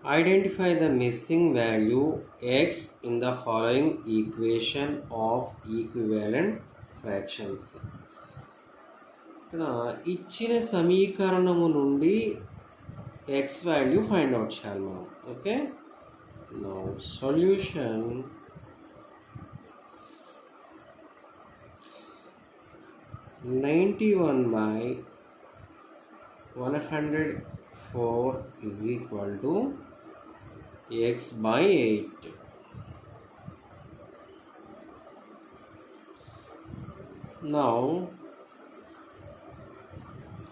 Identify the missing value x in the following equation of equivalent fractions. ఇక్కడ ఇచ్చిన సమీకరణము నుండి x వాల్యూ ఫైండ్ అవుట్ చేయాలి మనం. Okay, now solution. (91 by 104 is equal to x by 8. Now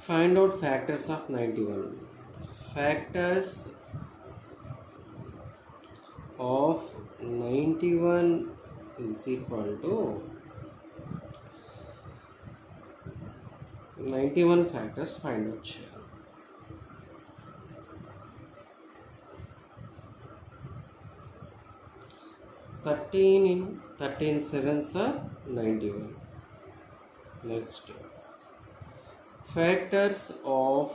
find out factors of 91. Factors of 91 is equal to 91 factors find out here. 13 in 13 sevens are 91. Next, factors of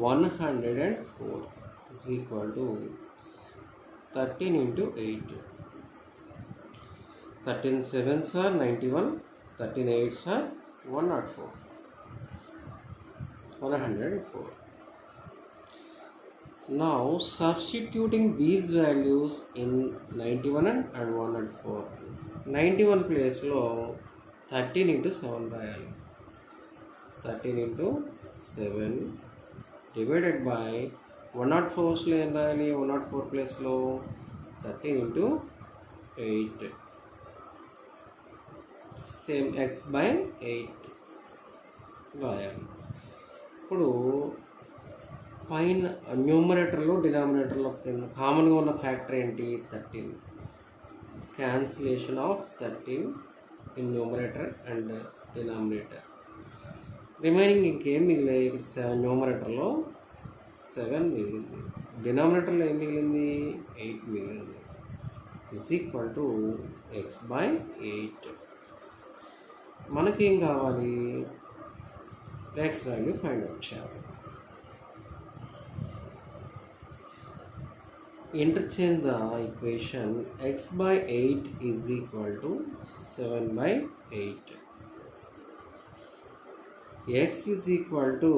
104 is equal to 13 into 8. 13 sevens are 91, 13 eights are 104. 104. Now substituting these values in 91 and 104. 91 place lo 13 into 7 రాయాలి. 13 into 7 divided by 104 లో ఏం రాయాలి? 104 place లో 13 into 8. Same x by 8 రాయాలి. ఇప్పుడు పైన న్యూమరేటర్లో డినామినేటర్లో కామన్గా ఉన్న ఫ్యాక్టర్ ఏంటి? 13. Cancellation of 13 in numerator and denominator. Remaining ఇంకేం మిగిలింది? న్యూమరేటర్లో 7 మిగిలింది, డినామినేటర్లో ఏం మిగిలింది? 8 మిగిలింది. Is equal to X by 8. మనకేం కావాలి? ఎక్స్ వాల్యూ ఫైండ్ అవుట్ చేయాలి. Interchange the equation. X by 8 is equal to 7 by 8. X is equal to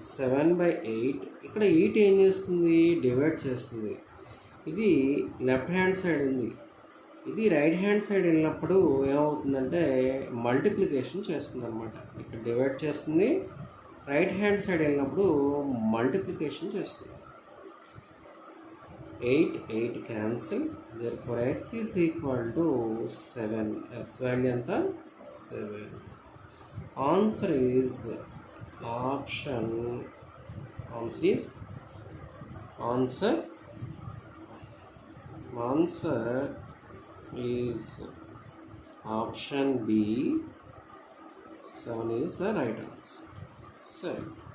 7 by 8. ఇక్కడ 8 ఏం చేస్తుంది? డివైడ్ చేస్తుంది. ఇది లెఫ్ట్ హ్యాండ్ సైడ్ ఉంది, ఇది రైట్ హ్యాండ్ సైడ్ వెళ్ళినప్పుడు ఏమవుతుందంటే మల్టిప్లికేషన్ చేస్తుంది అనమాట. ఇక్కడ డివైడ్ చేస్తుంది, రైట్ హ్యాండ్ సైడ్ వెళ్ళినప్పుడు మల్టిప్లికేషన్ చేస్తుంది. 8 cancel, therefore x is equal to 7. X value anta 7. Answer is option. Answer is option B. 7 is the right answer. 7.